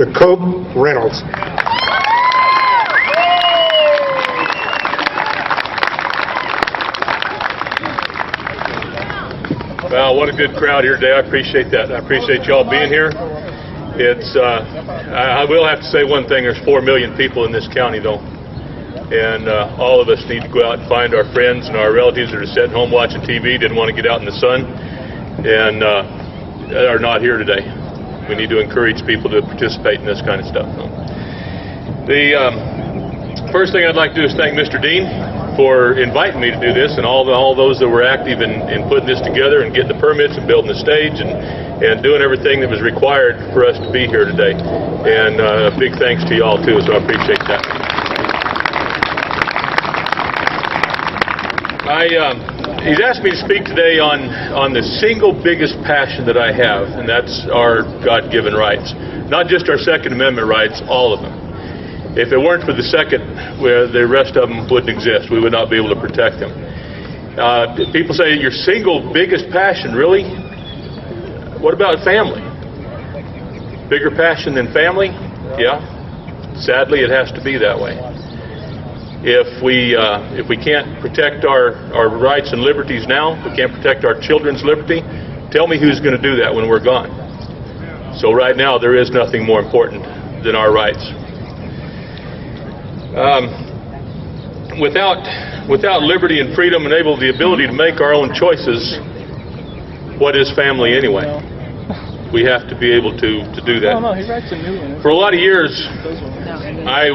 the Cope Reynolds. Wow, what a good crowd here today. I appreciate that. I appreciate y'all being here. It's, I will have to say one thing. There's 4 million people in this county, though. And all of us need to go out and find our friends and our relatives that are sitting home watching TV, didn't want to get out in the sun, and are not here today. We need to encourage people to participate in this kind of stuff. The first thing I'd like to do is thank Mr. Dean for inviting me to do this, and all those that were active in putting this together and getting the permits and building the stage and doing everything that was required for us to be here today. And a big thanks to you all too, so I appreciate that. He's asked me to speak today on the single biggest passion that I have, and that's our God-given rights. Not just our Second Amendment rights, all of them. If it weren't for the second, the rest of them wouldn't exist. We would not be able to protect them. People say, your single biggest passion, really? What about family? Bigger passion than family? Yeah. Sadly, it has to be that way. If we can't protect our rights and liberties now, we can't protect our children's liberty, tell me who's going to do that when we're gone. So right now, there is nothing more important than our rights. Without liberty and freedom and the ability to make our own choices, what is family anyway? We have to be able to do that. For a lot of years, I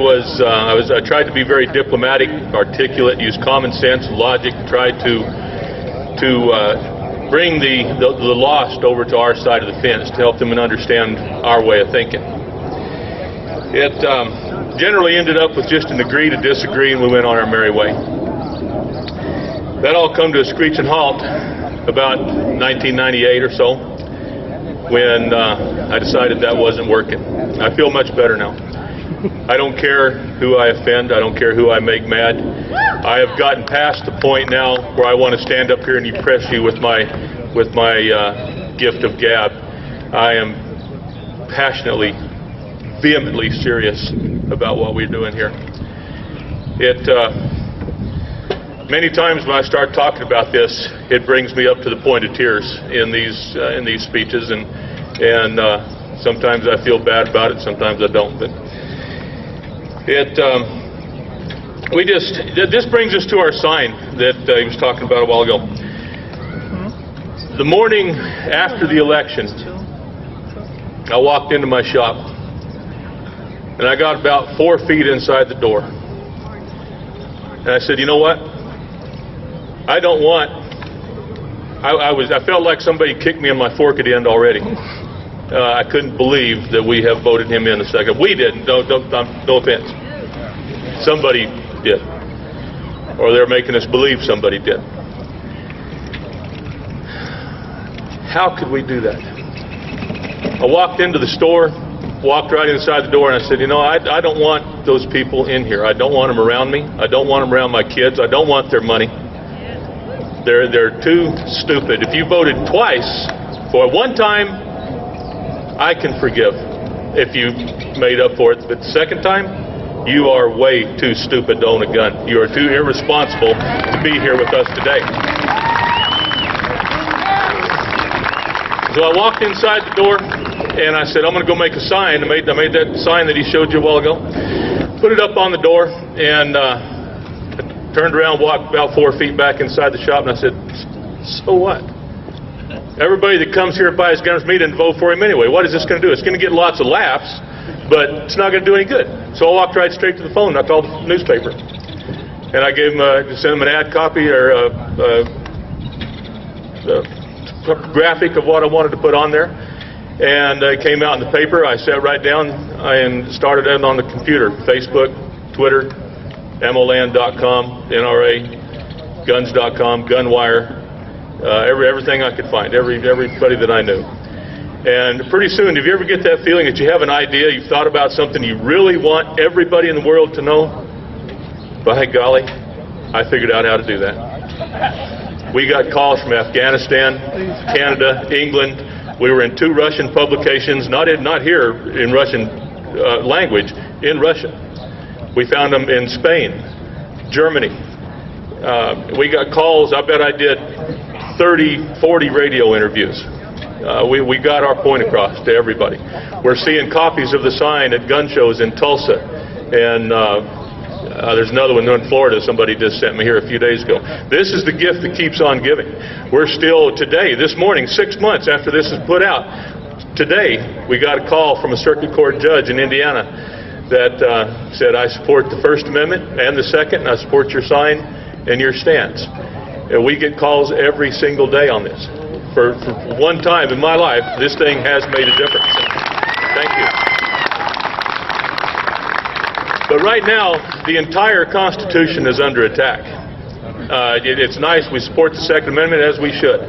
tried to be very diplomatic, articulate, use common sense, logic, tried to bring the lost over to our side of the fence to help them understand our way of thinking. It generally ended up with just an agree to disagree, and we went on our merry way. That all come to a screeching halt about 1998 or so, when I decided that wasn't working. I feel much better now. I don't care who I offend. I don't care who I make mad. I have gotten past the point now where I want to stand up here and impress you with my gift of gab. I am passionately, vehemently serious about what we're doing here. Many times when I start talking about this, it brings me up to the point of tears in these speeches, and sometimes I feel bad about it, sometimes I don't. But this brings us to our sign that he was talking about a while ago. The morning after the election, I walked into my shop, and I got about 4 feet inside the door. And I said, you know what? I don't want... I felt like somebody kicked me in my fork at the end already. I couldn't believe that we have voted him in a second. We didn't. No offense. Somebody did. Or they're making us believe somebody did. How could we do that? I walked into the store, walked right inside the door, and I said, you know, I don't want those people in here. I don't want them around me. I don't want them around my kids. I don't want their money. They're too stupid. If you voted twice for one time, I can forgive if you made up for it. But the second time, you are way too stupid to own a gun. You are too irresponsible to be here with us today. So I walked inside the door, and I said, I'm going to go make a sign. I made that sign that he showed you a while ago. Put it up on the door, and turned around, walked about 4 feet back inside the shop, and I said, so what? Everybody that comes here and buys guns from me didn't vote for him anyway. What is this going to do? It's going to get lots of laughs, but it's not going to do any good. So I walked right straight to the phone, and I called the newspaper. And I gave him sent him an ad copy or a graphic of what I wanted to put on there. And it came out in the paper. I sat right down and started it on the computer. Facebook, Twitter, MOLand.com, NRA, Guns.com, Gunwire, everything I could find, everybody that I knew. And pretty soon, if you ever get that feeling that you have an idea, you've thought about something you really want everybody in the world to know, by golly, I figured out how to do that. We got calls from Afghanistan, Canada, England. We were in 2 Russian publications, not here in Russian language in Russia. We found them in Spain, Germany. We got calls. I bet I did 30, 40 radio interviews. We got our point across to everybody. We're seeing copies of the sign at gun shows in Tulsa, and there's another one in Florida somebody just sent me here a few days ago. This is the gift that keeps on giving. We're still today, this morning, 6 months after this is put out, today we got a call from a circuit court judge in Indiana that said, I support the First Amendment and the Second, and I support your sign and your stance. And we get calls every single day on this. For one time in my life, this thing has made a difference. Thank you. But right now, the entire Constitution is under attack. It's nice, we support the Second Amendment as we should.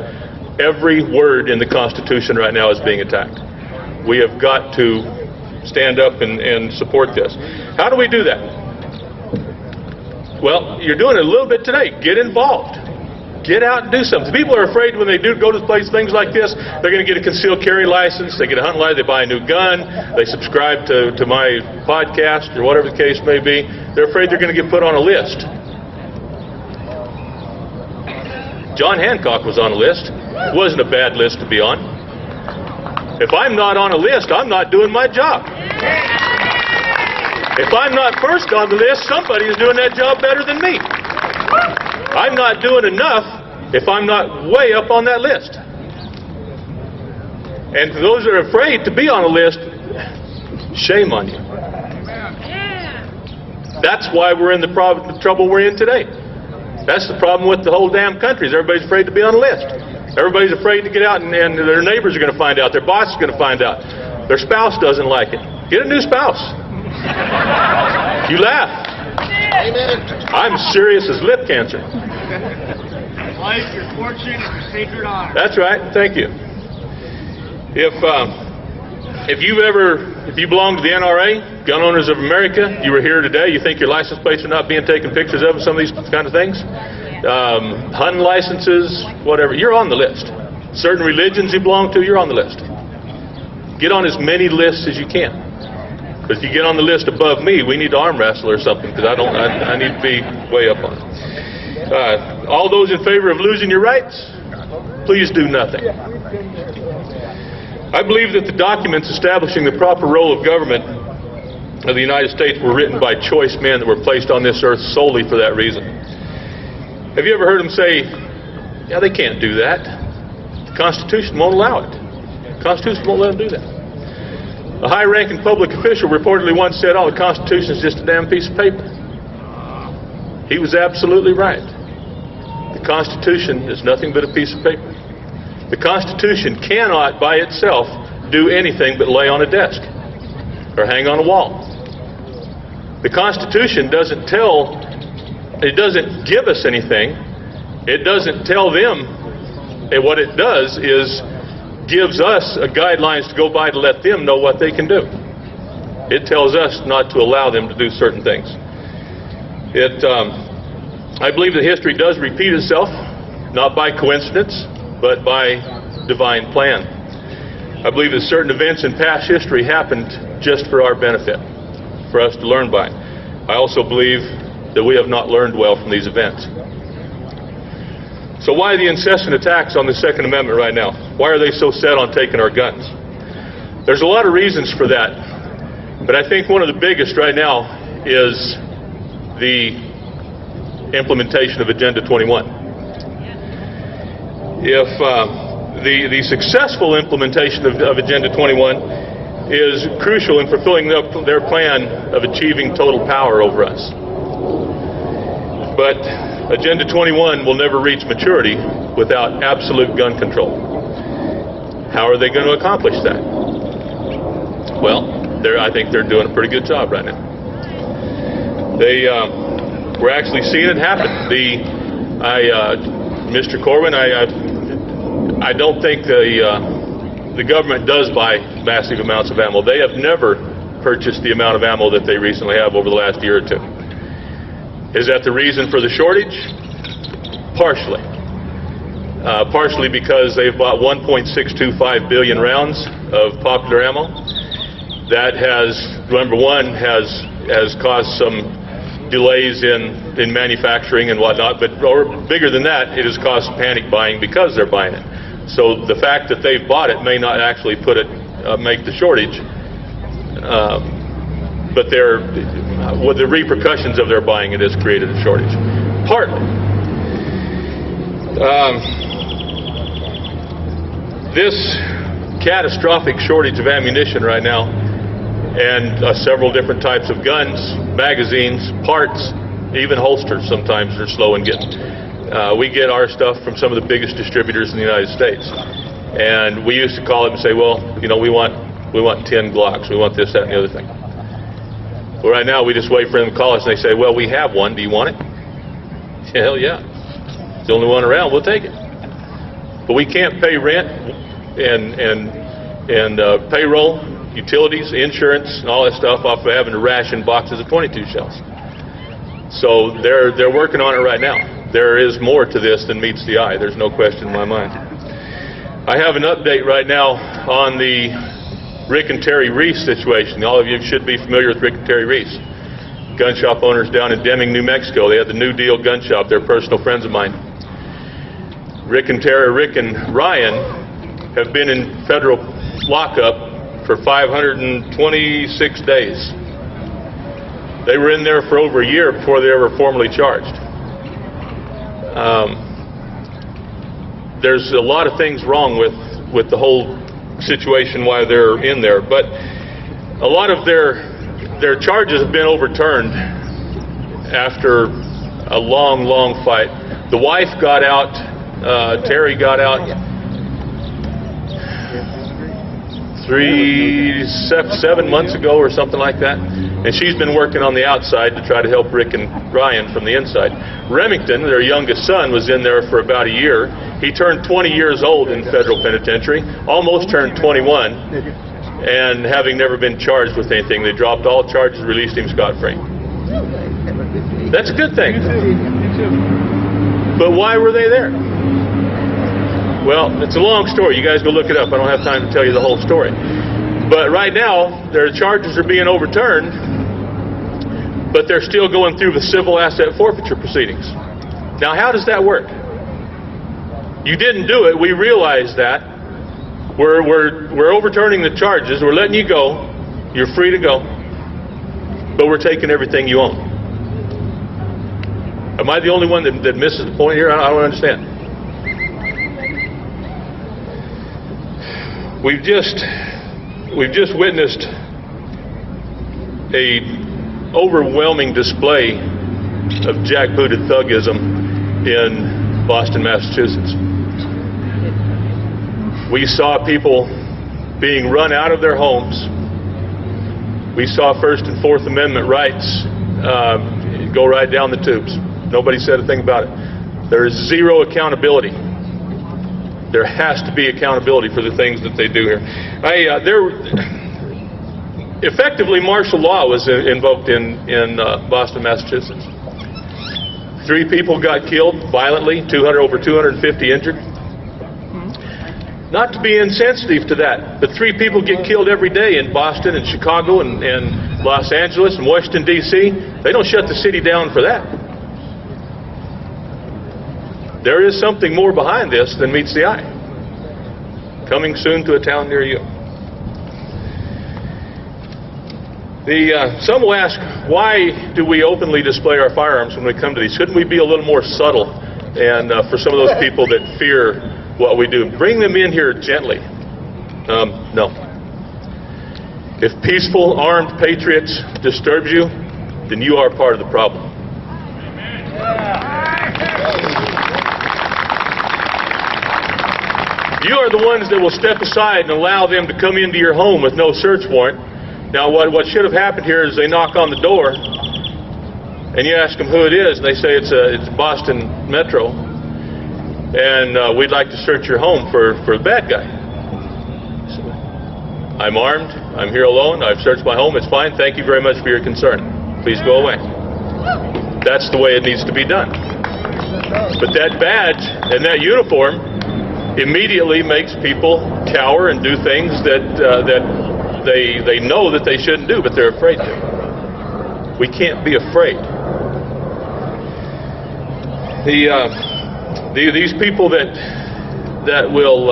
Every word in the Constitution right now is being attacked. We have got to stand up and support this. How do we do that? Well, you're doing it a little bit today. Get involved. Get out and do something. People are afraid when they do go to things like this, they're going to get a concealed carry license, they get a hunting license, they buy a new gun, they subscribe to my podcast or whatever the case may be. They're afraid they're going to get put on a list. John Hancock was on a list. It wasn't a bad list to be on. If I'm not on a list, I'm not doing my job. If I'm not first on the list, somebody is doing that job better than me. I'm not doing enough if I'm not way up on that list. And for those that are afraid to be on a list, shame on you. That's why we're in the trouble we're in today. That's the problem with the whole damn country, is everybody's afraid to be on a list. Everybody's afraid to get out, and their neighbors are going to find out, their boss is going to find out, their spouse doesn't like it. Get a new spouse. You laugh. Amen. I'm serious as lip cancer. Life, your fortune, and your sacred honor. That's right. Thank you. If you belong to the NRA, Gun Owners of America, you were here today, you think your license plates are not being taken pictures of, some of these kind of things, hunting licenses, whatever, you're on the list. Certain religions you belong to, you're on the list. Get on as many lists as you can. But if you get on the list above me, we need to arm wrestle or something, because I need to be way up on it. All those in favor of losing your rights, please do nothing. I believe that the documents establishing the proper role of government of the United States were written by choice men that were placed on this earth solely for that reason. Have you ever heard them say, yeah, they can't do that. The Constitution won't allow it. The Constitution won't let them do that. A high-ranking public official reportedly once said, oh, the Constitution is just a damn piece of paper. He was absolutely right. The Constitution is nothing but a piece of paper. The Constitution cannot by itself do anything but lay on a desk or hang on a wall. The Constitution doesn't give us anything. It doesn't tell them. And what it does is gives us guidelines to go by to let them know what they can do. It tells us not to allow them to do certain things. I believe that history does repeat itself, not by coincidence, but by divine plan. I believe that certain events in past history happened just for our benefit, for us to learn by. I also believe that we have not learned well from these events. So why the incessant attacks on the Second Amendment right now? Why are they so set on taking our guns? There's a lot of reasons for that, but I think one of the biggest right now is the implementation of Agenda 21. If the successful implementation of Agenda 21 is crucial in fulfilling their plan of achieving total power over us. But Agenda 21 will never reach maturity without absolute gun control. How are they going to accomplish that? Well, I think they're doing a pretty good job right now. We're actually seeing it happen. Mr. Corwin, I don't think the government does buy massive amounts of ammo. They have never purchased the amount of ammo that they recently have over the last year or two. Is that the reason for the shortage? Partially. Partially because they've bought 1.625 billion rounds of popular ammo. That has, number one, has caused some delays in manufacturing and whatnot, but or bigger than that, it has caused panic buying because they're buying it. So the fact that they've bought it may not actually make the shortage, but the repercussions of their buying it has created a shortage. Partly. This catastrophic shortage of ammunition right now, and several different types of guns, magazines, parts, even holsters sometimes are slow in getting. We get our stuff from some of the biggest distributors in the United States, and we used to call them and say, well, you know, we want 10 Glocks, we want this, that, and the other thing. Well, right now we just wait for them to call us and they say, well, we have one, do you want it? Hell yeah. It's the only one around, we'll take it. But we can't pay rent and payroll, utilities, insurance, and all that stuff off of having to ration boxes of 22 shells. So they're working on it right now. There is more to this than meets the eye. There's no question in my mind. I have an update right now on the Rick and Terry Reese situation. All of you should be familiar with Rick and Terry Reese, gun shop owners down in Deming, New Mexico. They had the New Deal gun shop. They're personal friends of mine. Rick and Ryan have been in federal lockup for 526 days. They were in there for over a year before they were formally charged. There's a lot of things wrong with the whole situation why they're in there, but a lot of their charges have been overturned after a long fight. The wife got out, Terry got out 7 months ago or something like that, and she's been working on the outside to try to help Rick and Ryan from the inside. Remington, their youngest son, was in there for about a year. He turned 20 years old in federal penitentiary, almost turned 21, and having never been charged with anything, they dropped all charges, released him scot-free. That's a good thing. But why were they there? Well, it's a long story. You guys go look it up. I don't have time to tell you the whole story. But right now, their charges are being overturned, but they're still going through the civil asset forfeiture proceedings. Now, how does that work? You didn't do it. We realize that. We're overturning the charges. We're letting you go. You're free to go. But we're taking everything you own. Am I the only one that misses the point here? I don't understand. We've just witnessed a overwhelming display of jackbooted thugism in Boston, Massachusetts. We saw people being run out of their homes. We saw First and Fourth Amendment rights go right down the tubes. Nobody said a thing about it. There is zero accountability. There has to be accountability for the things that they do here. Effectively, martial law was invoked in Boston, Massachusetts. 3 people got killed violently, over 250 injured. Not to be insensitive to that, but 3 people get killed every day in Boston and Chicago and Los Angeles and Washington, D.C. They don't shut the city down for that. There is something more behind this than meets the eye. Coming soon to a town near you. Some will ask, why do we openly display our firearms when we come to these? Shouldn't we be a little more subtle? And for some of those people that fear what we do, bring them in here gently. No. If peaceful, armed patriots disturbs you, then you are part of the problem. You are the ones that will step aside and allow them to come into your home with no search warrant. Now, what should have happened here is they knock on the door, and you ask them who it is, and they say it's Boston Metro, and we'd like to search your home for the bad guy. So, I'm armed. I'm here alone. I've searched my home. It's fine. Thank you very much for your concern. Please go away. That's the way it needs to be done. But that badge and that uniform immediately makes people cower and do things that that they know that they shouldn't do, but they're afraid to. We can't be afraid. These people that will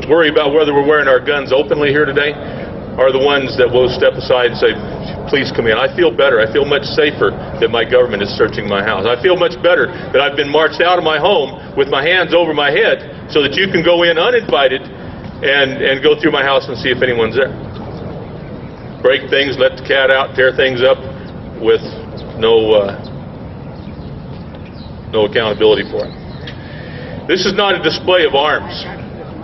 worry about whether we're wearing our guns openly here today are the ones that will step aside and say, please come in. I feel better. I feel much safer that my government is searching my house. I feel much better that I've been marched out of my home with my hands over my head so that you can go in uninvited and go through my house and see if anyone's there. Break things, let the cat out, tear things up with no accountability for it. This is not a display of arms.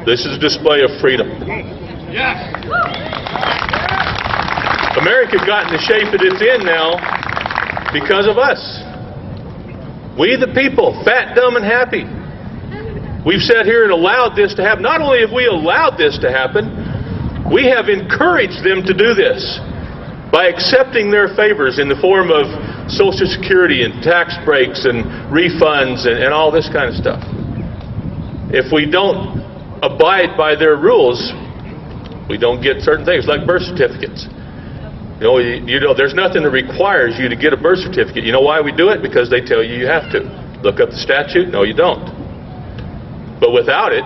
This is a display of freedom. Yes. America got in the shape that it's in now because of us. We the people, fat, dumb, and happy. We've sat here and allowed this to happen. Not only have we allowed this to happen, we have encouraged them to do this by accepting their favors in the form of Social Security and tax breaks and refunds and all this kind of stuff. If we don't abide by their rules, we don't get certain things like birth certificates. You know, there's nothing that requires you to get a birth certificate. You know why we do it? Because they tell you have to. Look up the statute. No, you don't. But without it,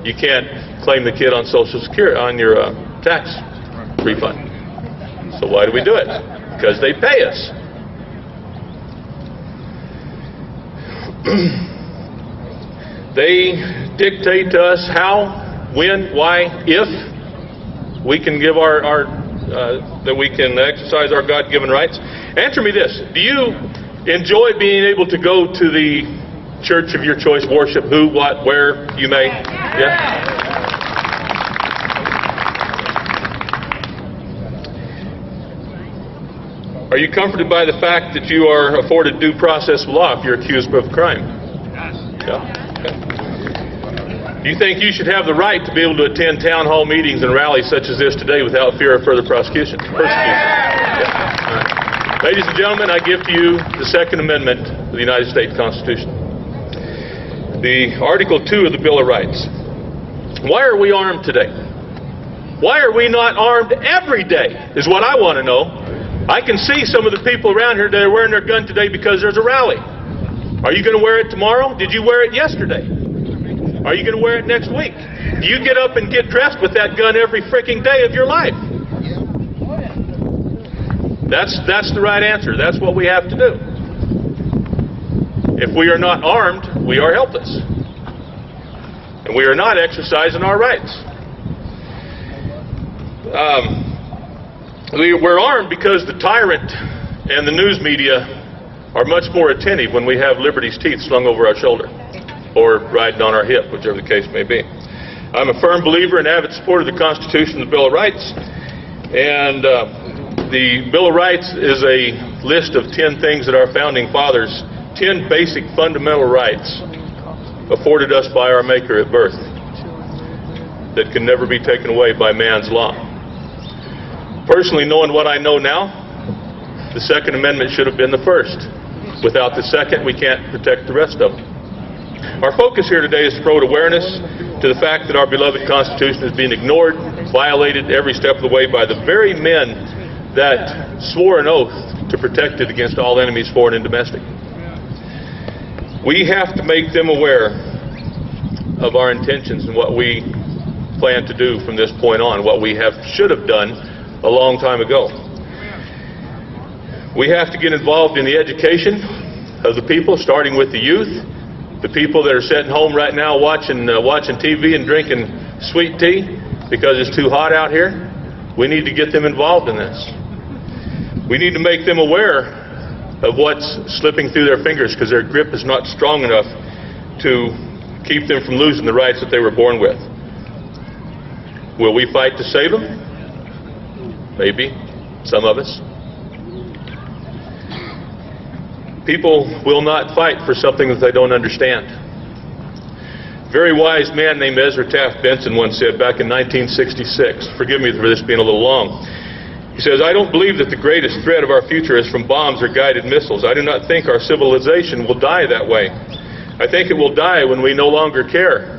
you can't claim the kid on Social Security, on your tax refund. So why do we do it? Because they pay us. They dictate to us how, when, why, if we can give that we can exercise our God-given rights. Answer me this: do you enjoy being able to go to the church of your choice, worship who, what, where you may? Yeah. Are you comforted by the fact that you are afforded due process of law if you're accused of a crime? Yeah. Okay. Do you think you should have the right to be able to attend town hall meetings and rallies such as this today without fear of further persecution? Yeah. All right. Ladies and gentlemen, I give to you the Second Amendment of the United States Constitution. The Article 2 of the Bill of Rights. Why are we armed today? Why are we not armed every day is what I want to know. I can see some of the people around here that are wearing their gun today because there's a rally. Are you going to wear it tomorrow? Did you wear it yesterday? Are you going to wear it next week? Do you get up and get dressed with that gun every freaking day of your life? That's the right answer. That's what we have to do. If we are not armed, we are helpless. And we are not exercising our rights. We're armed because the tyrant and the news media are much more attentive when we have liberty's teeth slung over our shoulder or riding on our hip, whichever the case may be. I'm a firm believer and avid supporter of the Constitution and the Bill of Rights. And the Bill of Rights is a list of 10 things that our founding fathers, 10 basic fundamental rights afforded us by our Maker at birth that can never be taken away by man's law. Personally, knowing what I know now, the Second Amendment should have been the first. Without the second, we can't protect the rest of them. Our focus here today is to promote awareness to the fact that our beloved Constitution is being ignored, violated every step of the way by the very men that swore an oath to protect it against all enemies, foreign and domestic. We have to make them aware of our intentions and what we plan to do from this point on, what we should have done a long time ago. We have to get involved in the education of the people, starting with the youth, the people that are sitting home right now watching TV and drinking sweet tea because it's too hot out here. We need to get them involved in this. We need to make them aware of what's slipping through their fingers because their grip is not strong enough to keep them from losing the rights that they were born with. Will we fight to save them? Maybe. Some of us. People will not fight for something that they don't understand. A very wise man named Ezra Taft Benson once said back in 1966, forgive me for this being a little long, he says, "I don't believe that the greatest threat of our future is from bombs or guided missiles. I do not think our civilization will die that way. I think it will die when we no longer care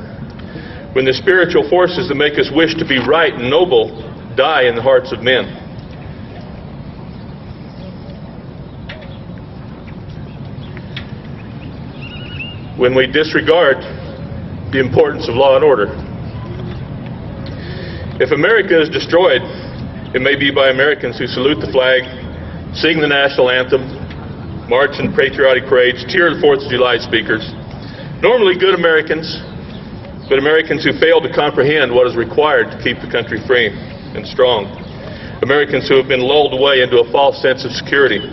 when the spiritual forces that make us wish to be right and noble die in the hearts of men. When we disregard the importance of law and order. If America is destroyed, it may be by Americans who salute the flag, sing the national anthem, march in patriotic parades, cheer the 4th of July speakers. Normally good Americans, but Americans who fail to comprehend what is required to keep the country free and strong. Americans who have been lulled away into a false sense of security.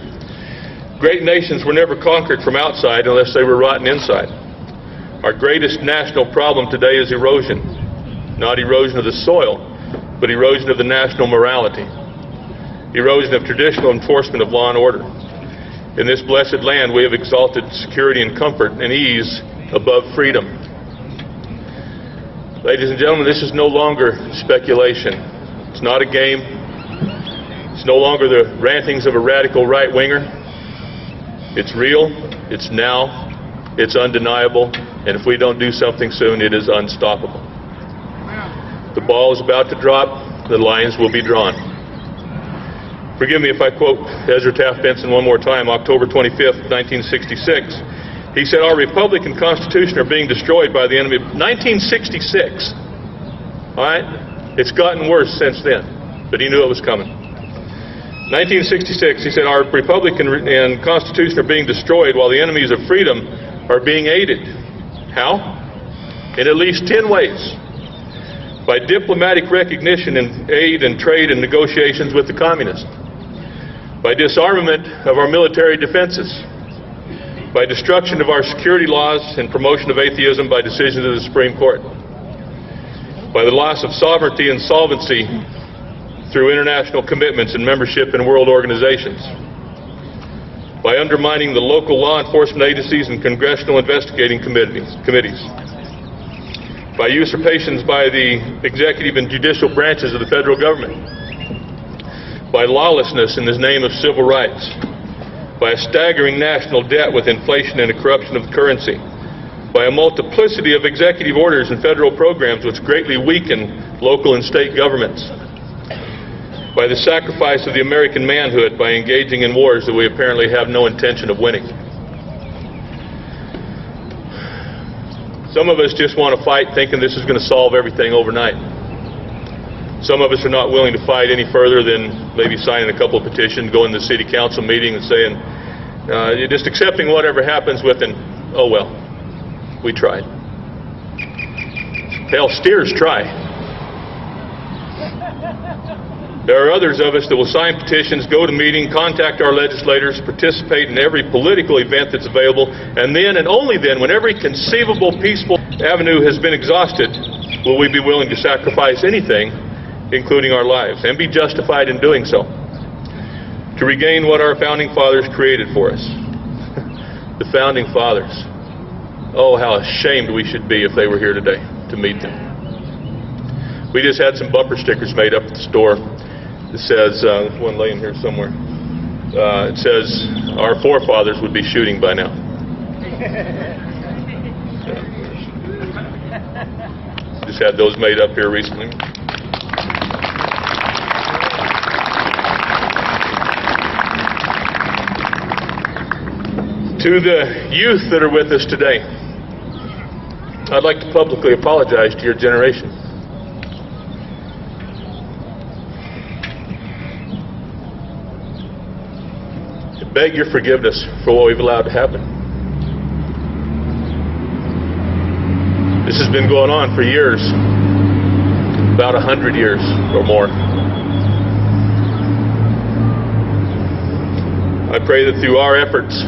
Great nations were never conquered from outside unless they were rotten inside. Our greatest national problem today is erosion. Not erosion of the soil, but erosion of the national morality. Erosion of traditional enforcement of law and order. In this blessed land, we have exalted security and comfort and ease above freedom. Ladies and gentlemen, this is no longer speculation. It's not a game. It's no longer the rantings of a radical right-winger. It's real, it's now, it's undeniable, and if we don't do something soon, it is unstoppable. The ball is about to drop, the lines will be drawn. Forgive me if I quote Ezra Taft Benson one more time, October 25th, 1966. He said, "Our Republic and Constitution are being destroyed by the enemy." 1966. All right? It's gotten worse since then, but he knew it was coming. 1966, he said, "Our Republic and Constitution are being destroyed while the enemies of freedom are being aided." How? In at least 10 ways. By diplomatic recognition and aid and trade and negotiations with the communists. By disarmament of our military defenses. By destruction of our security laws and promotion of atheism by decisions of the Supreme Court. By the loss of sovereignty and solvency through international commitments and membership in world organizations. By undermining the local law enforcement agencies and congressional investigating committees. By usurpations by the executive and judicial branches of the federal government. By lawlessness in the name of civil rights. By a staggering national debt with inflation and a corruption of the currency. By a multiplicity of executive orders and federal programs which greatly weaken local and state governments. By the sacrifice of the American manhood by engaging in wars that we apparently have no intention of winning. Some of us just want to fight thinking this is going to solve everything overnight. Some of us are not willing to fight any further than maybe signing a couple of petitions, going to the city council meeting and saying, just accepting whatever happens with it, oh well, we tried. Hell, steers try. There are others of us that will sign petitions, go to meetings, contact our legislators, participate in every political event that's available, and then and only then, when every conceivable peaceful avenue has been exhausted, will we be willing to sacrifice anything, including our lives, and be justified in doing so, to regain what our founding fathers created for us. The founding fathers. Oh, how ashamed we should be if they were here today to meet them. We just had some bumper stickers made up at the store. It says, there's one laying here somewhere. It says, our forefathers would be shooting by now. Just had those made up here recently. To the youth that are with us today, I'd like to publicly apologize to your generation. Beg your forgiveness for what we've allowed to happen. This has been going on for years, about 100 years or more. I pray that through our efforts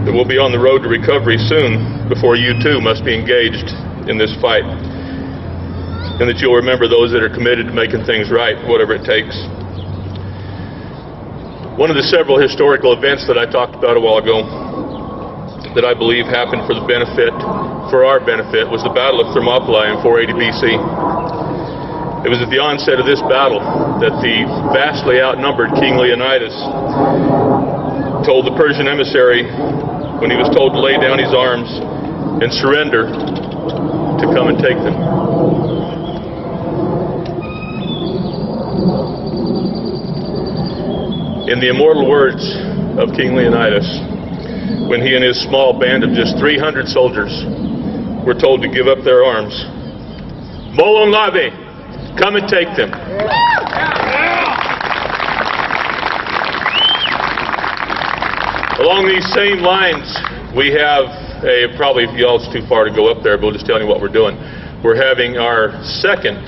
that we'll be on the road to recovery soon before you too must be engaged in this fight, and that you'll remember those that are committed to making things right, whatever it takes. One of the several historical events that I talked about a while ago that I believe happened for our benefit, was the Battle of Thermopylae in 480 BC. It was at the onset of this battle that the vastly outnumbered King Leonidas told the Persian emissary, when he was told to lay down his arms and surrender, to come and take them. In the immortal words of King Leonidas, when he and his small band of just 300 soldiers were told to give up their arms, Molongave, come and take them. Along these same lines, we have probably, if y'all it's too far to go up there, but we'll just tell you what we're doing. We're having our second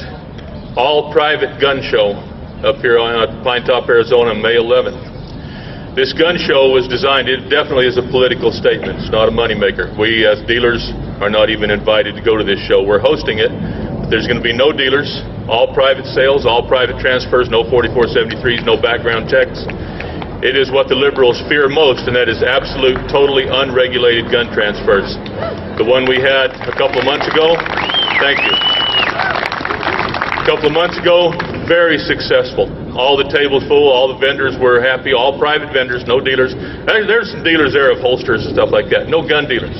all-private gun show up here on Pine Top, Arizona, May 11th. This gun show was designed, it definitely is a political statement. It's not a moneymaker. We as dealers are not even invited to go to this show. We're hosting it. There's going to be no dealers, all private sales, all private transfers, no 4473s, no background checks. It is what the liberals fear most, and that is absolute, totally unregulated gun transfers. The one we had a couple of months ago, thank you. A couple of months ago, very successful. All the tables full, all the vendors were happy, all private vendors, no dealers. There's some dealers there of holsters and stuff like that. No gun dealers.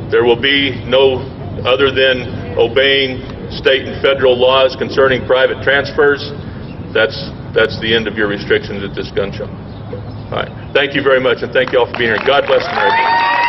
There will be no, other than obeying state and federal laws concerning private transfers. That's the end of your restrictions at this gun show. All right. Thank you very much, and thank you all for being here. God bless America.